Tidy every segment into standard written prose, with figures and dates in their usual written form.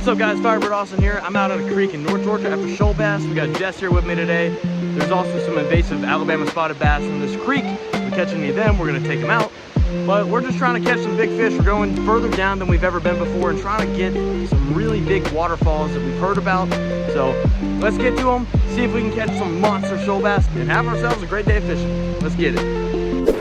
What's up guys, FIREbirdaustin here. I'm out at a creek in North Georgia after shoal bass. We got Jess here with me today. There's also some invasive Alabama spotted bass in this creek. If we catch any of them, we're gonna take them out. But we're just trying to catch some big fish. We're going further down than we've ever been before and trying to get some really big waterfalls that we've heard about. So let's get to them, see if we can catch some monster shoal bass and have ourselves a great day of fishing. Let's get it.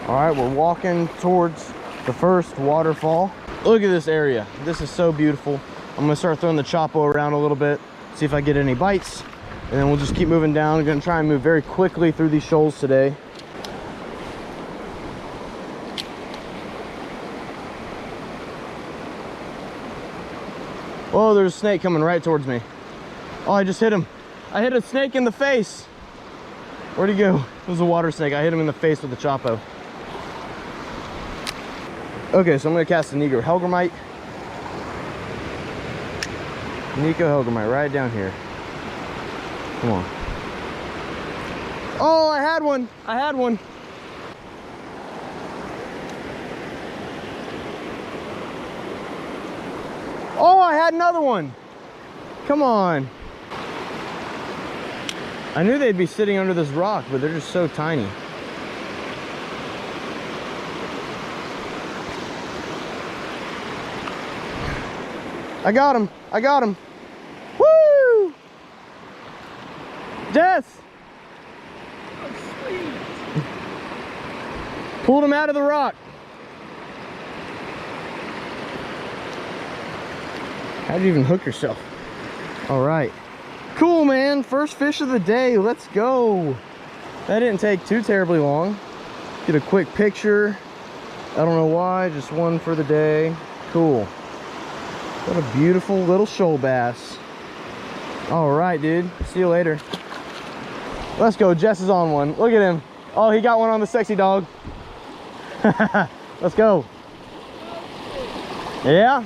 All right, we're walking towards the first waterfall. Look at this area. This is so beautiful. I'm gonna start throwing the choppo around a little bit, see if I get any bites, and then we'll just keep moving down. I'm gonna try and move very quickly through these shoals today. Oh, there's a snake coming right towards me. Oh, I just hit him. I hit a snake in the face. Where'd he go? It was a water snake. I hit him in the face with the choppo. Okay, so I'm gonna cast a Negro Helgramite. Nico Helgramite right down here. Come on. Oh, I had one. I had one. Oh, I had another one. Come on. I knew they'd be sitting under this rock, but they're just so tiny. I got him. I got him. Woo! Jess! Oh, sweet. Pulled him out of the rock. How'd you even hook yourself? All right. Cool, man. First fish of the day. Let's go. That didn't take too terribly long. Get a quick picture. I don't know why. Just one for the day. Cool. What a beautiful little shoal bass. All right, dude. See you later. Let's go. Jess is on one. Look at him. Oh, he got one on the sexy dog. Let's go. Yeah.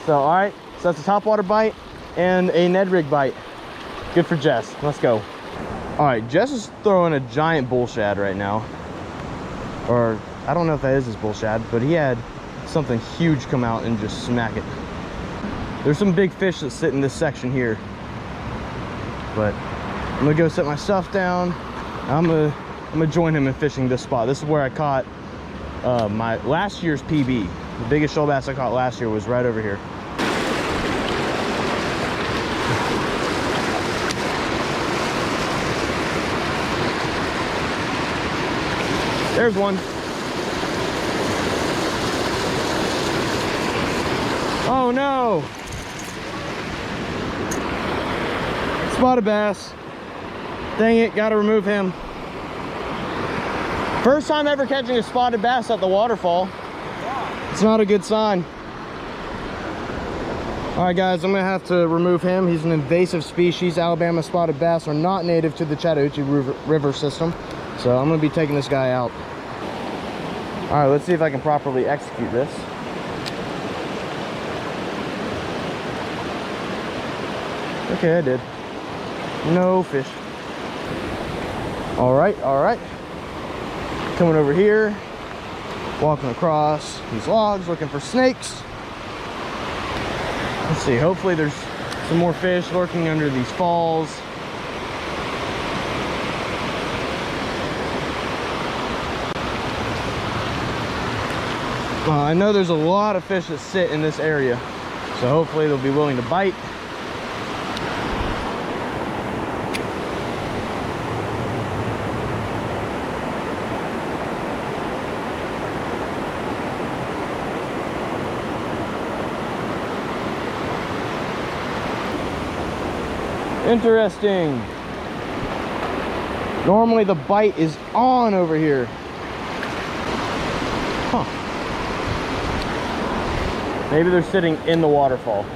So, all right. So that's a topwater bite and a Ned rig bite. Good for Jess. Let's go. All right. Jess is throwing a giant bull shad right now. Or I don't know if that is his bull shad, but he had something huge come out and just smack it. There's some big fish that sit in this section here, but I'm gonna go set my stuff down. I'm gonna join him in fishing this spot. This is where I caught my last year's PB. The biggest shoal bass I caught last year was right over here. There's one. Oh no! Spotted bass. Dang it, gotta remove him. First time ever catching a spotted bass at the waterfall. It's not a good sign. All right guys, I'm gonna have to remove him. He's an invasive species. Alabama spotted bass are not native to the Chattahoochee River system. So I'm gonna be taking this guy out. All right, let's see if I can properly execute this. Okay, I did. No fish. All right. Coming over here, walking across these logs, looking for snakes. Let's see, hopefully there's some more fish lurking under these falls. I know there's a lot of fish that sit in this area, so hopefully they'll be willing to bite. Interesting. Normally the bite is on over here. Huh. Maybe they're sitting in the waterfall.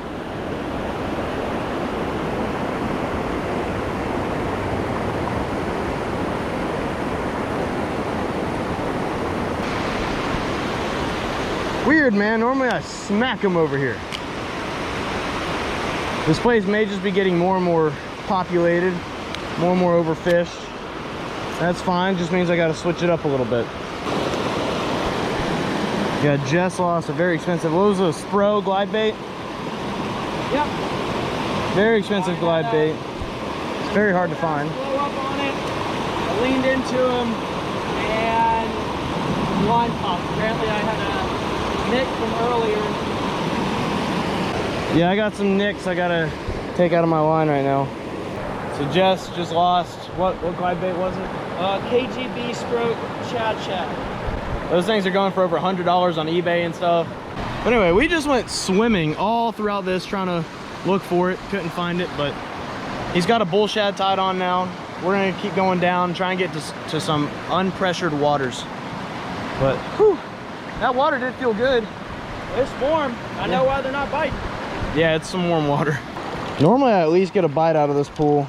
Weird, man. Normally I smack them over here. This place may just be getting more and more populated, more and more overfished. That's fine, just means I gotta switch it up a little bit. Yeah, Jess lost a very expensive, what was it, a Spro glide bait? Yep. Very expensive glide bait. It's very hard to find. Blow up on it. I leaned into him and line popped. Apparently I had a nick from earlier. Yeah, I got some nicks I gotta take out of my line right now. So Jess just lost, what glide bait was it? KGB stroke Chad. Those things are going for over $100 on eBay and stuff. But anyway, we just went swimming all throughout this trying to look for it. Couldn't find it, but he's got a bull shad tied on now. We're gonna keep going down, try and get to some unpressured waters. But whew, that water did feel good. It's warm. I know why they're not biting. Yeah, it's some warm water. Normally I at least get a bite out of this pool.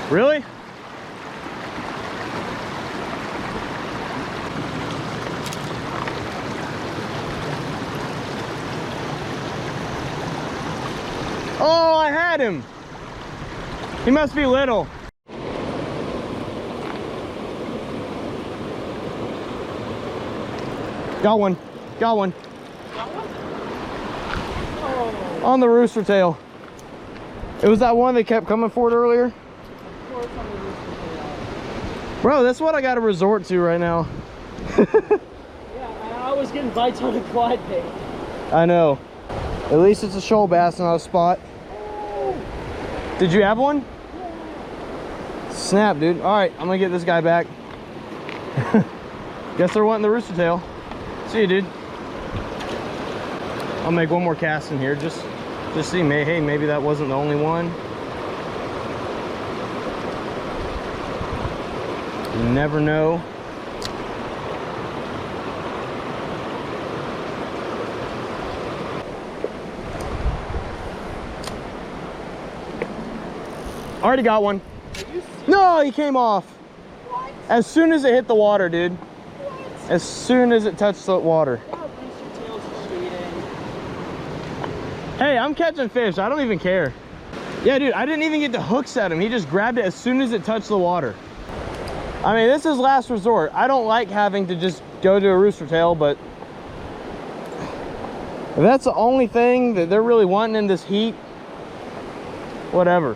Really? Oh, I had him. He must be little. Got one. Got one. Oh. On the rooster tail. It was that one that kept coming for it earlier. Bro, that's what I got to resort to right now. Yeah, I was getting bites on a glide bait. I know. At least it's a shoal bass, not a spot. Oh. Did you have one? Yeah. Snap, dude. All right, I'm gonna get this guy back. Guess they're wanting the rooster tail. See you, dude. I'll make one more cast in here, just see. Hey, maybe that wasn't the only one. You never know. Already got one. No, he came off. What? As soon as it hit the water, dude. What? As soon as it touched the water. Wow, rooster tails are cheating. Hey, I'm catching fish. I don't even care. Yeah, dude, I didn't even get to hook set him. He just grabbed it as soon as it touched the water. I mean, this is last resort. I don't like having to just go to a rooster tail, but if that's the only thing that they're really wanting in this heat, whatever.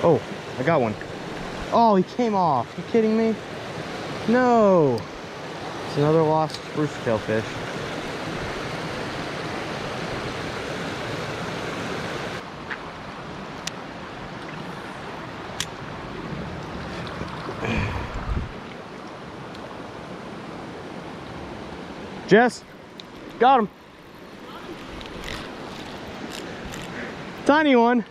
Oh, I got one. Oh, he came off. You kidding me? No. It's another lost rooster tail fish. Jess, got him. Tiny one.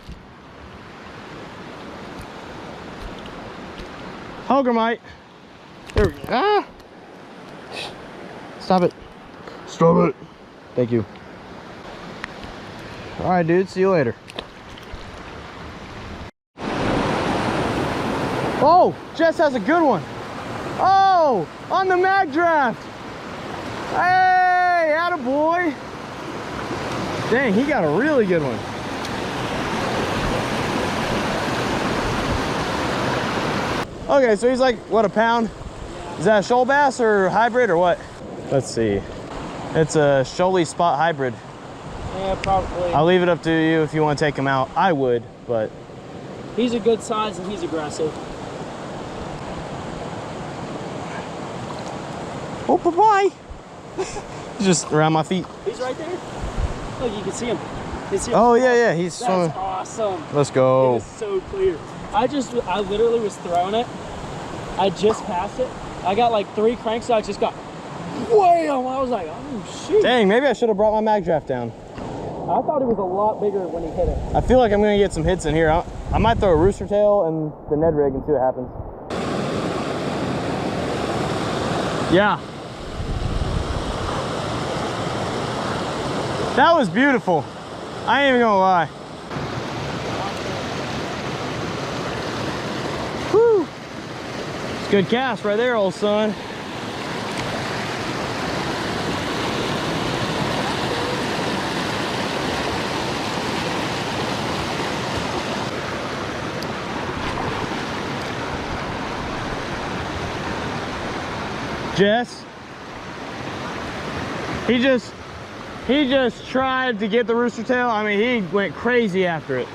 Hogromite. There we go. Ah! Stop it. Stop it. Thank you. All right, dude. See you later. Oh, Jess has a good one. Oh, on the mag draft. Hey, attaboy. Dang, he got a really good one. Okay, so he's like, what, a pound? Yeah. Is that a shoal bass or hybrid or what? Let's see. It's a shoaly spot hybrid. Yeah, probably. I'll leave it up to you if you want to take him out. I would, but... He's a good size and he's aggressive. Oh, bye-bye. He's just around my feet. He's right there. Look, you can see him. Oh, yeah, he's swimming. That's awesome. Let's go. It is so clear. I literally was throwing it. I just passed it. I got like 3 cranks, so I just got wham! I was like, oh shoot. Dang, maybe I should have brought my mag draft down. I thought it was a lot bigger when he hit it. I feel like I'm gonna get some hits in here. I might throw a rooster tail and the Ned rig and see what happens. Yeah. That was beautiful. I ain't even gonna lie. Whew. It's a good cast right there, old son. Jess, he just tried to get the rooster tail. I mean, he went crazy after it.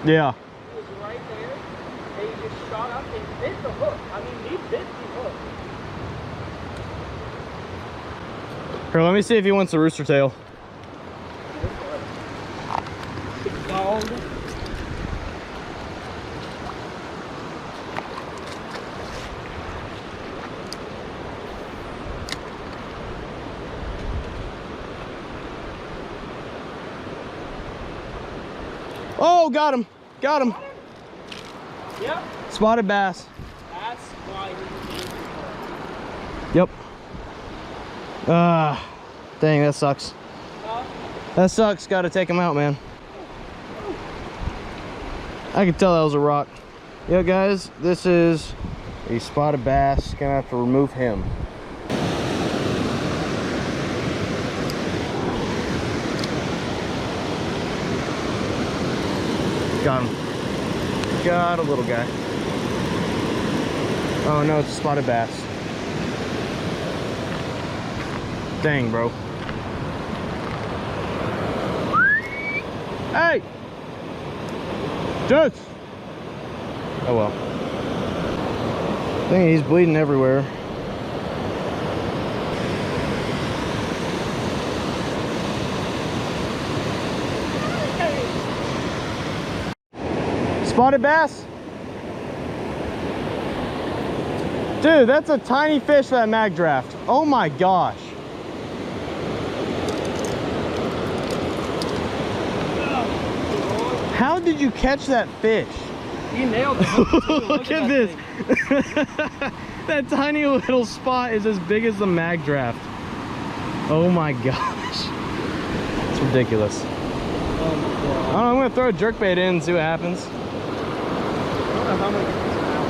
Yeah. He was right there, and he just shot up and bit the hook. I mean, he bit the hook. Here, let me see if he wants the rooster tail. Big dog. Oh, got him. Got him. Yep. Spotted bass. That's why he Yep. Dang, that sucks. That sucks. Got to take him out, man. I could tell that was a rock. Yeah, guys, this is a spotted bass. Gonna have to remove him. Got him. Got a little guy. Oh no, it's a spotted bass. Dang, bro. Hey! Just! Oh well. Dang, he's bleeding everywhere. Spotted bass? Dude, that's a tiny fish for that mag draft. Oh my gosh. How did you catch that fish? He nailed it. Look at this. That tiny little spot is as big as the mag draft. Oh my gosh. It's ridiculous. Oh my God. I'm gonna throw a jerkbait in and see what happens. I don't know how many get this out.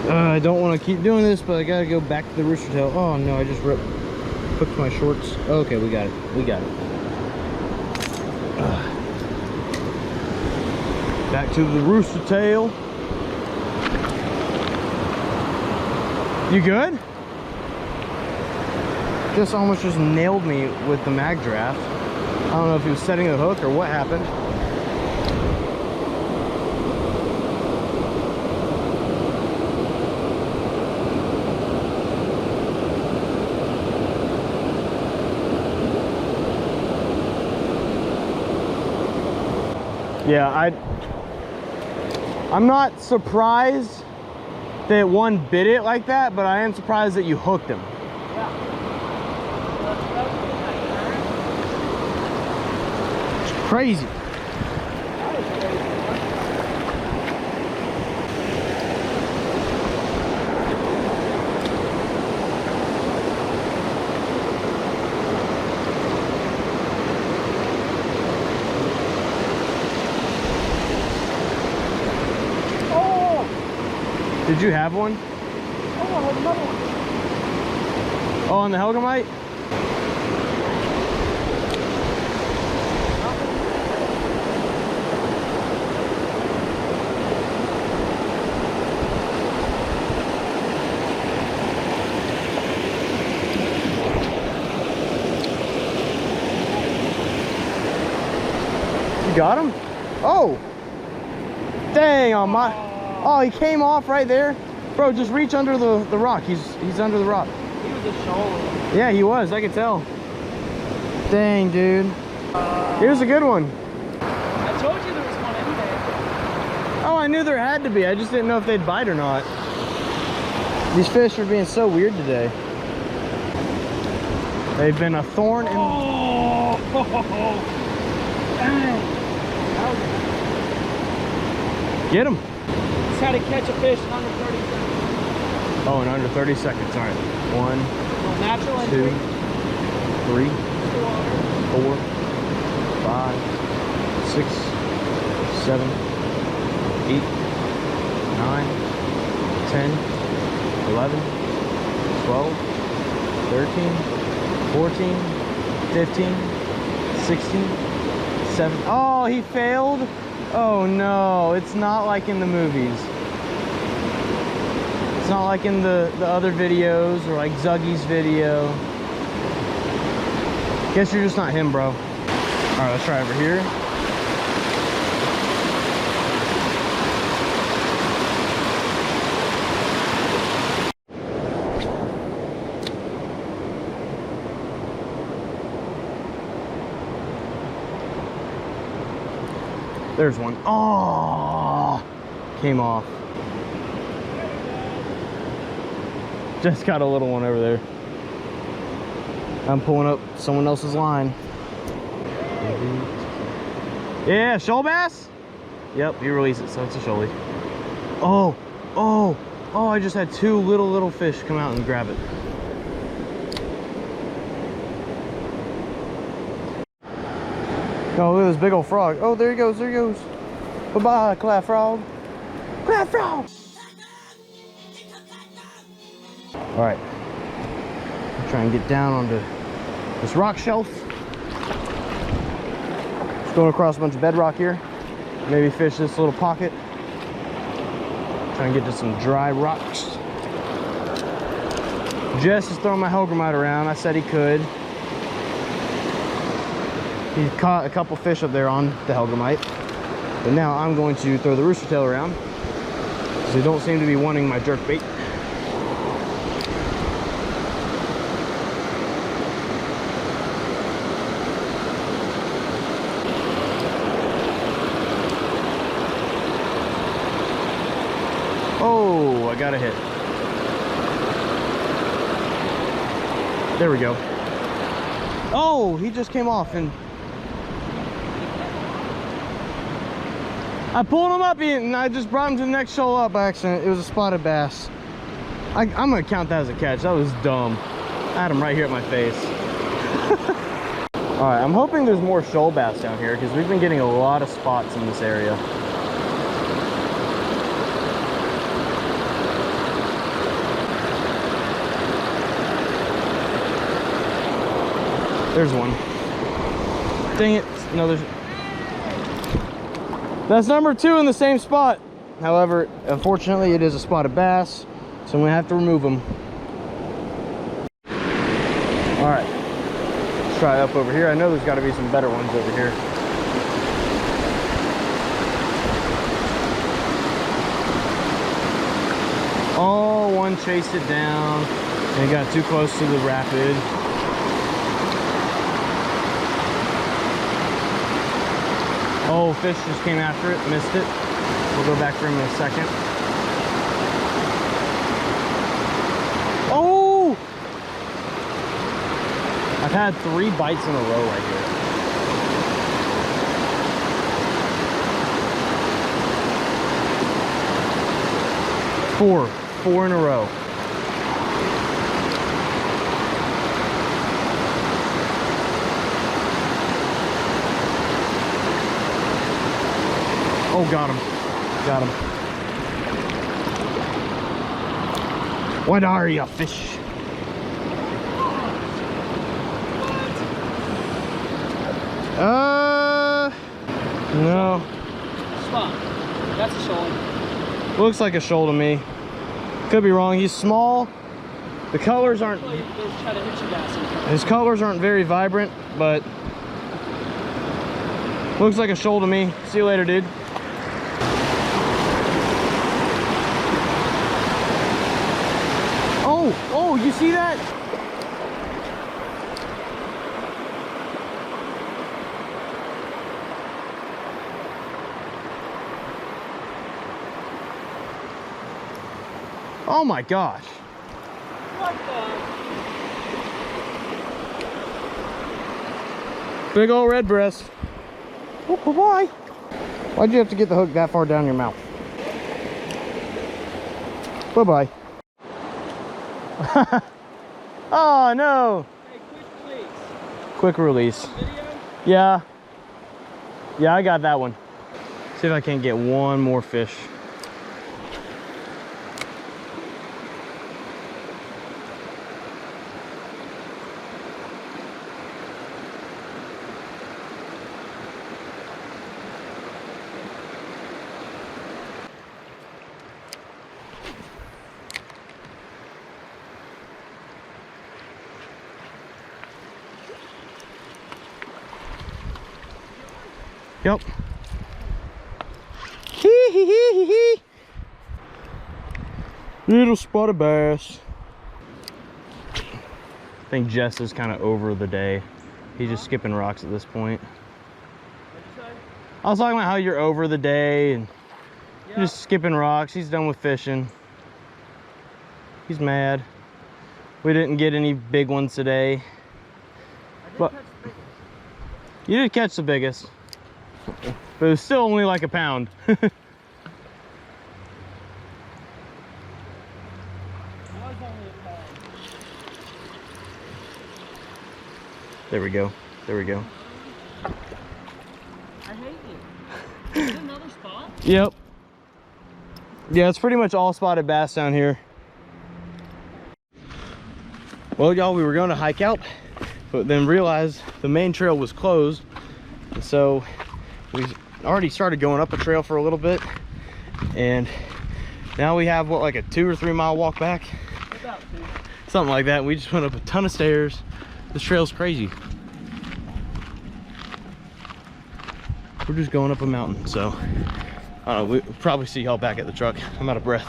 I don't want to keep doing this, but I gotta go back to the rooster tail. Oh no, I just hooked my shorts. Okay, we got it. We got it. Back to the rooster tail. You good? Just almost just nailed me with the mag draft. I don't know if he was setting the hook or what happened. Yeah, I'm not surprised that one bit it like that, but I am surprised that you hooked him. It's crazy. Did you have one? Oh, I have another one. Oh, on the Helgamite? You got him? Oh! Dang, on my... Oh, he came off right there. Bro, just reach under the rock. He's under the rock. He was a shoal. Yeah, he was. I could tell. Dang, dude. Here's a good one. I told you there was one in there. Oh, I knew there had to be. I just didn't know if they'd bite or not. These fish are being so weird today. They've been a thorn in... Oh! Dang. Get him. try to catch a fish in under 30 seconds. Oh, in under 30 seconds. All right. 1, Natural 2, entry. 3, 4, 5, 6, 7, 8, 9, 10, 11, 12, 13, 14, 15, 16, 17. Oh, he failed? Oh no, it's not like in the movies. It's not like in the other videos or like Zuggy's video. Guess you're just not him, bro. All right, let's try over here. There's one. Oh, came off. Just got a little one over there. I'm pulling up someone else's line. Yeah, shoal bass? Yep, he released it, so it's a shoalie. Oh, oh, oh, I just had two little fish come out and grab it. Oh, look at this big old frog. Oh, there he goes, there he goes. Bye-bye, clap frog. Clap frog! All right, try and get down onto this rock shelf. Just going across a bunch of bedrock here. Maybe fish this little pocket. Try and get to some dry rocks. Jess is throwing my Hellgrammite around. I said he could. He caught a couple fish up there on the Hellgrammite. But now I'm going to throw the rooster tail around, because they don't seem to be wanting my jerk bait. Oh, I got a hit. There we go. Oh, he just came off and I pulled him up and I just brought him to the next shoal up by accident. It was a spotted bass. I'm gonna count that as a catch. That was dumb. I had him right here at my face. All right, I'm hoping there's more shoal bass down here because we've been getting a lot of spots in this area. There's one. Dang it. No, there's... That's number 2 in the same spot. However, unfortunately, it is a spotted bass, so I'm gonna have to remove them. All right, let's try up over here. I know there's got to be some better ones over here. Oh, one chased it down and it got too close to the rapid. Oh, fish just came after it, missed it. We'll go back for him in a second. Oh! I've had 3 bites in a row right here. Four in a row. Oh, got him. Got him. What are you, fish? No. Spot. That's a shoal. Looks like a shoal to me. Could be wrong. He's small. The colors aren't... His colors aren't very vibrant, but... Looks like a shoal to me. See you later, dude. Oh, you see that? Oh my gosh. What the? Big old red breast. Oh boy. Why'd you have to get the hook that far down your mouth? Bye-bye. Oh, no. Hey, quick please. Quick release. Video? Yeah. Yeah, I got that one. See if I can't get one more fish. Yep. Hee hee hee hee hee. Little spotted bass. I think Jess is kind of over the day. He's just skipping rocks at this point. What'd you say? I was talking about how you're over the day and Yeah. you're just skipping rocks. He's done with fishing. He's mad. We didn't get any big ones today. I did But- catch the big one. You did catch the biggest, but it was still only like a pound. That was only a pound. There we go. There we go. I hate you. Is it another spot? Yep. Yeah, it's pretty much all spotted bass down here. Well, y'all, we were going to hike out, but then realized the main trail was closed. And so we already started going up a trail for a little bit. And now we have, what, like a 2 or 3 mile walk back? About 2. Something like that. We just went up a ton of stairs. This trail's crazy. We're just going up a mountain, so I don't know, we'll probably see y'all back at the truck. I'm out of breath.